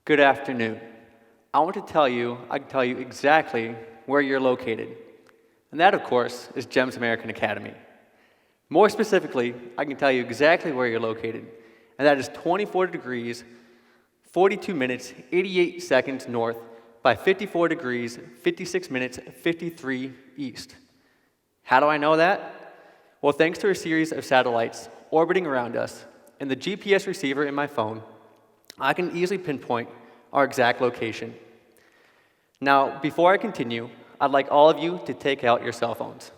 Good afternoon. I can tell you exactly where you're located. And that, of course, is GEMS American Academy. More specifically, I can tell you exactly where you're located, and that is 24 degrees, 42 minutes, 88 seconds north by 54 degrees, 56 minutes, 53 east. How do I know that? Well, thanks to a series of satellites orbiting around us and the GPS receiver in my phone, I can easily pinpoint our exact location. Now, before I continue, I'd like all of you to take out your cell phones.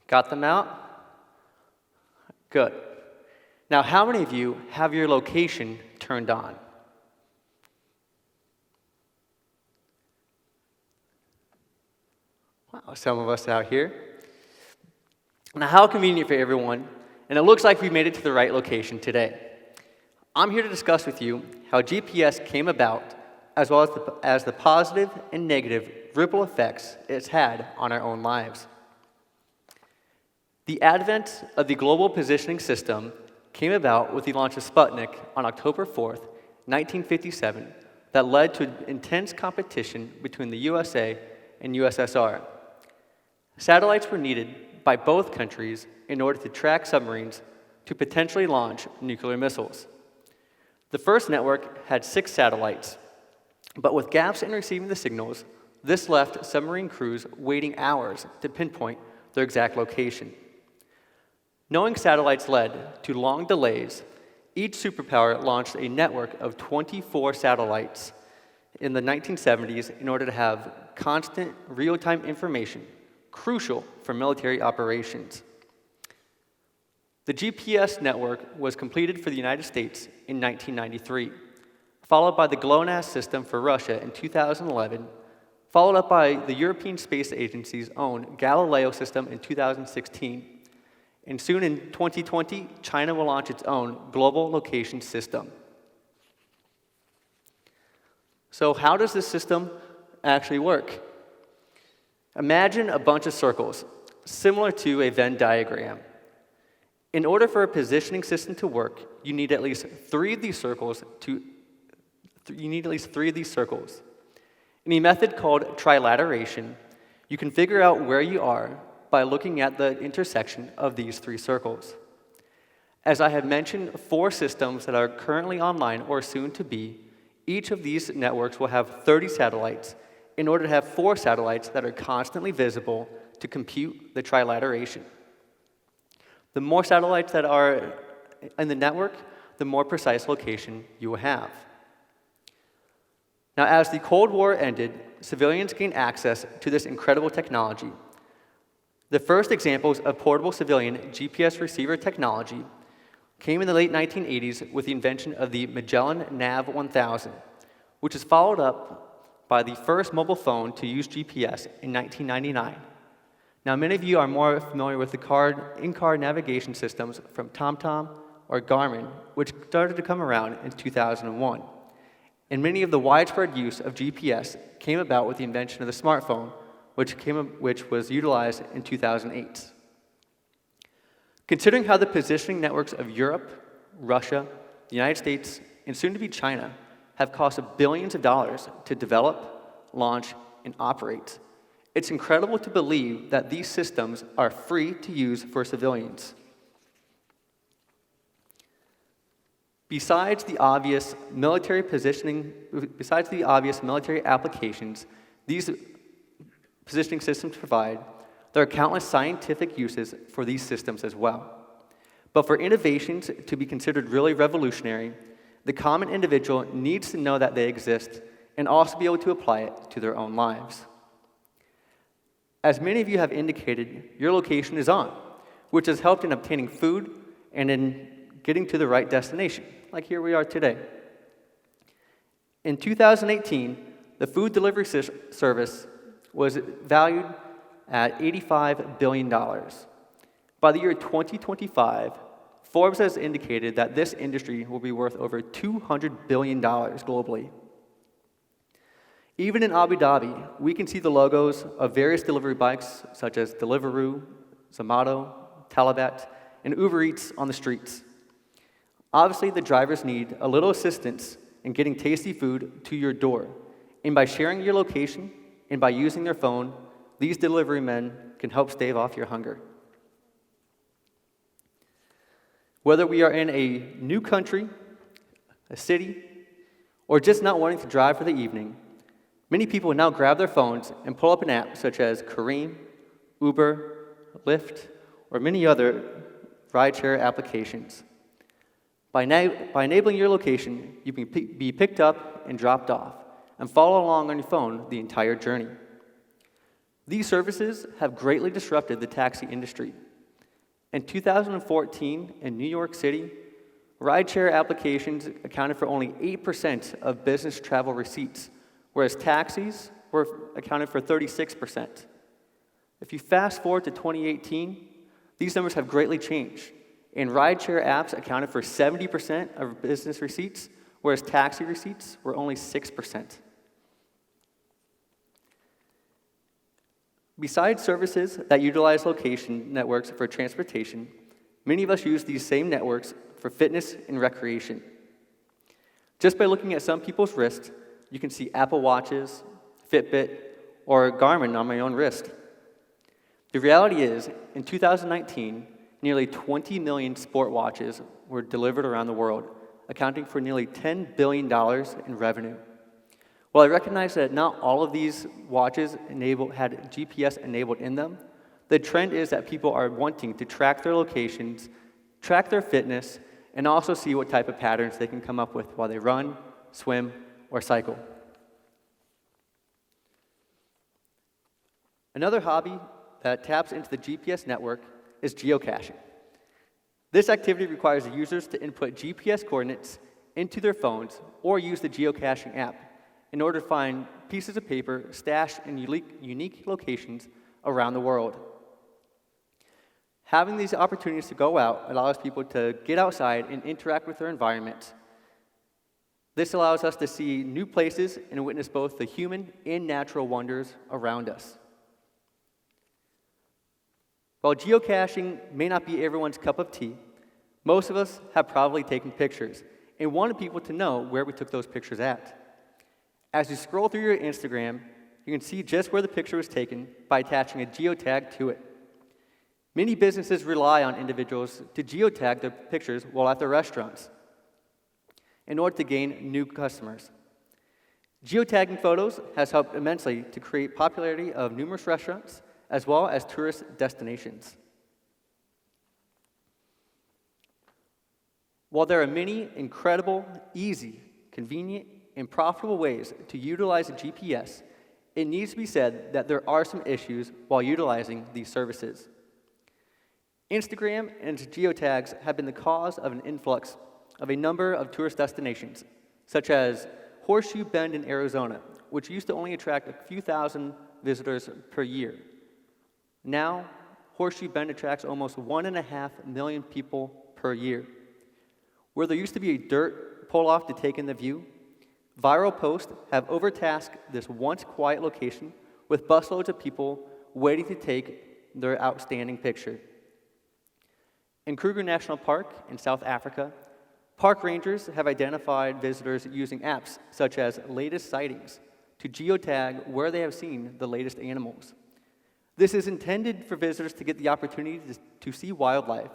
Got them out? Good. Now, how many of you have your location turned on? Wow, some of us out here. Now, how convenient for everyone, and it looks like we made it to the right location today. I'm here to discuss with you how GPS came about, as well as the positive and negative ripple effects it's had on our own lives. The advent of the global positioning system came about with the launch of Sputnik on October 4th, 1957, that led to intense competition between the USA and USSR. Satellites were needed by both countries in order to track submarines to potentially launch nuclear missiles. The first network had 6 satellites, but with gaps in receiving the signals, this left submarine crews waiting hours to pinpoint their exact location. Knowing satellites led to long delays, each superpower launched a network of 24 satellites in the 1970s in order to have constant real-time information, crucial for military operations. The GPS network was completed for the United States in 1993, followed by the GLONASS system for Russia in 2011, followed up by the European Space Agency's own Galileo system in 2016, and soon in 2020, China will launch its own global location system. So how does this system actually work? Imagine a bunch of circles, similar to a Venn diagram. In order for a positioning system to work, you need at least three of these circles. In a method called trilateration, you can figure out where you are by looking at the intersection of these 3 circles. As I have mentioned, 4 systems that are currently online or soon to be, each of these networks will have 30 satellites in order to have 4 satellites that are constantly visible to compute the trilateration. The more satellites that are in the network, the more precise location you will have. Now, as the Cold War ended, civilians gained access to this incredible technology. The first examples of portable civilian GPS receiver technology came in the late 1980s with the invention of the Magellan Nav 1000, which is followed up by the first mobile phone to use GPS in 1999. Now, many of you are more familiar with the in-car navigation systems from TomTom or Garmin, which started to come around in 2001. And many of the widespread use of GPS came about with the invention of the smartphone, which was utilized in 2008. Considering how the positioning networks of Europe, Russia, the United States, and soon to be China have cost billions of dollars to develop, launch, and operate, it's incredible to believe that these systems are free to use for civilians. Besides the obvious military applications these positioning systems provide, there are countless scientific uses for these systems as well. But for innovations to be considered really revolutionary, the common individual needs to know that they exist and also be able to apply it to their own lives. As many of you have indicated, your location is on, which has helped in obtaining food and in getting to the right destination, like here we are today. In 2018, the food delivery service was valued at $85 billion. By the year 2025, Forbes has indicated that this industry will be worth over $200 billion globally. Even in Abu Dhabi, we can see the logos of various delivery bikes such as Deliveroo, Zomato, Talabat, and Uber Eats on the streets. Obviously, the drivers need a little assistance in getting tasty food to your door, and by sharing your location and by using their phone, these delivery men can help stave off your hunger. Whether we are in a new country, a city, or just not wanting to drive for the evening, many people now grab their phones and pull up an app such as Careem, Uber, Lyft, or many other rideshare applications. By enabling your location, you can be picked up and dropped off and follow along on your phone the entire journey. These services have greatly disrupted the taxi industry. In 2014, in New York City, rideshare applications accounted for only 8% of business travel receipts, whereas taxis were accounted for 36%. If you fast forward to 2018, these numbers have greatly changed, and rideshare apps accounted for 70% of business receipts, whereas taxi receipts were only 6%. Besides services that utilize location networks for transportation, many of us use these same networks for fitness and recreation. Just by looking at some people's wrists, you can see Apple Watches, Fitbit, or Garmin on my own wrist. The reality is, in 2019, nearly 20 million sport watches were delivered around the world, accounting for nearly $10 billion in revenue. While I recognize that not all of these watches had GPS enabled in them, the trend is that people are wanting to track their locations, track their fitness, and also see what type of patterns they can come up with while they run, swim, or cycle. Another hobby that taps into the GPS network is geocaching. This activity requires the users to input GPS coordinates into their phones or use the geocaching app in order to find pieces of paper stashed in unique locations around the world. Having these opportunities to go out allows people to get outside and interact with their environment. This allows us to see new places and witness both the human and natural wonders around us. While geocaching may not be everyone's cup of tea, most of us have probably taken pictures and wanted people to know where we took those pictures at. As you scroll through your Instagram, you can see just where the picture was taken by attaching a geotag to it. Many businesses rely on individuals to geotag their pictures while at their restaurants in order to gain new customers. Geotagging photos has helped immensely to create popularity of numerous restaurants as well as tourist destinations. While there are many incredible, easy, convenient, and profitable ways to utilize a GPS, it needs to be said that there are some issues while utilizing these services. Instagram and its geotags have been the cause of an influx of a number of tourist destinations, such as Horseshoe Bend in Arizona, which used to only attract a few thousand visitors per year. Now, Horseshoe Bend attracts almost 1.5 million people per year. Where there used to be a dirt pull-off to take in the view, viral posts have overtasked this once quiet location with busloads of people waiting to take their outstanding picture. In Kruger National Park in South Africa, park rangers have identified visitors using apps such as Latest Sightings to geotag where they have seen the latest animals. This is intended for visitors to get the opportunity to see wildlife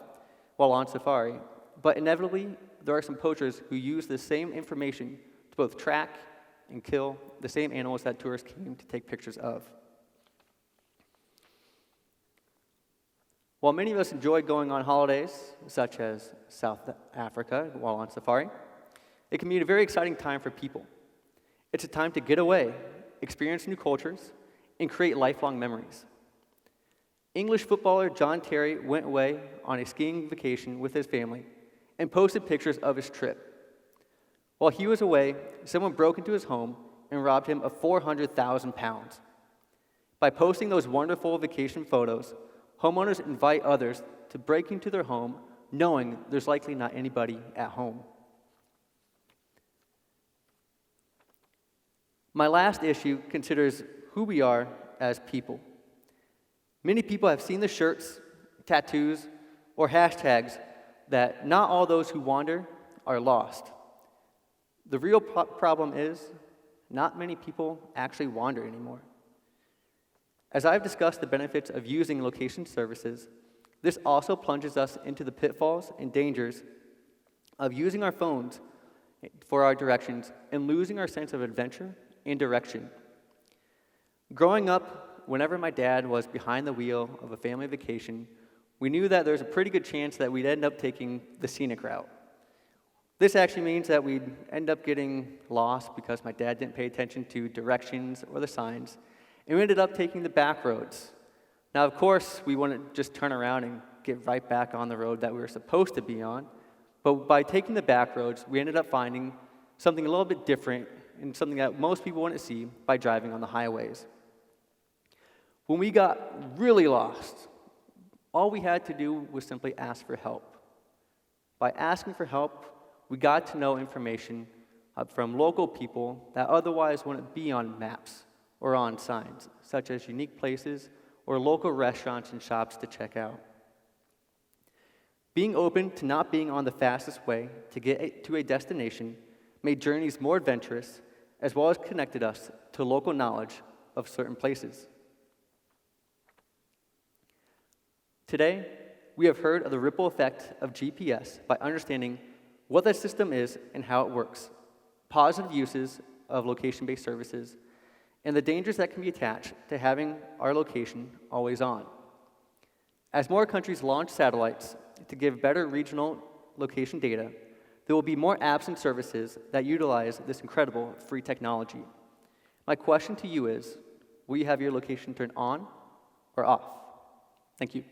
while on safari, but inevitably, there are some poachers who use the same information to both track and kill the same animals that tourists came to take pictures of. While many of us enjoy going on holidays, such as South Africa while on safari, it can be a very exciting time for people. It's a time to get away, experience new cultures, and create lifelong memories. English footballer John Terry went away on a skiing vacation with his family and posted pictures of his trip. While he was away, someone broke into his home and robbed him of £400,000. By posting those wonderful vacation photos, homeowners invite others to break into their home knowing there's likely not anybody at home. My last issue considers who we are as people. Many people have seen the shirts, tattoos, or hashtags that not all those who wander are lost. The real problem is not many people actually wander anymore. As I've discussed the benefits of using location services, this also plunges us into the pitfalls and dangers of using our phones for our directions and losing our sense of adventure and direction. Growing up, whenever my dad was behind the wheel of a family vacation, we knew that there was a pretty good chance that we'd end up taking the scenic route. This actually means that we'd end up getting lost because my dad didn't pay attention to directions or the signs, and we ended up taking the back roads. Now, of course, we wouldn't just turn around and get right back on the road that we were supposed to be on, but by taking the back roads, we ended up finding something a little bit different and something that most people wouldn't see by driving on the highways. When we got really lost, all we had to do was simply ask for help. By asking for help, we got to know information from local people that otherwise wouldn't be on maps or on signs, such as unique places or local restaurants and shops to check out. Being open to not being on the fastest way to get to a destination made journeys more adventurous, as well as connected us to local knowledge of certain places. Today, we have heard of the ripple effect of GPS by understanding what that system is and how it works, positive uses of location-based services, and the dangers that can be attached to having our location always on. As more countries launch satellites to give better regional location data, there will be more apps and services that utilize this incredible free technology. My question to you is, will you have your location turned on or off? Thank you.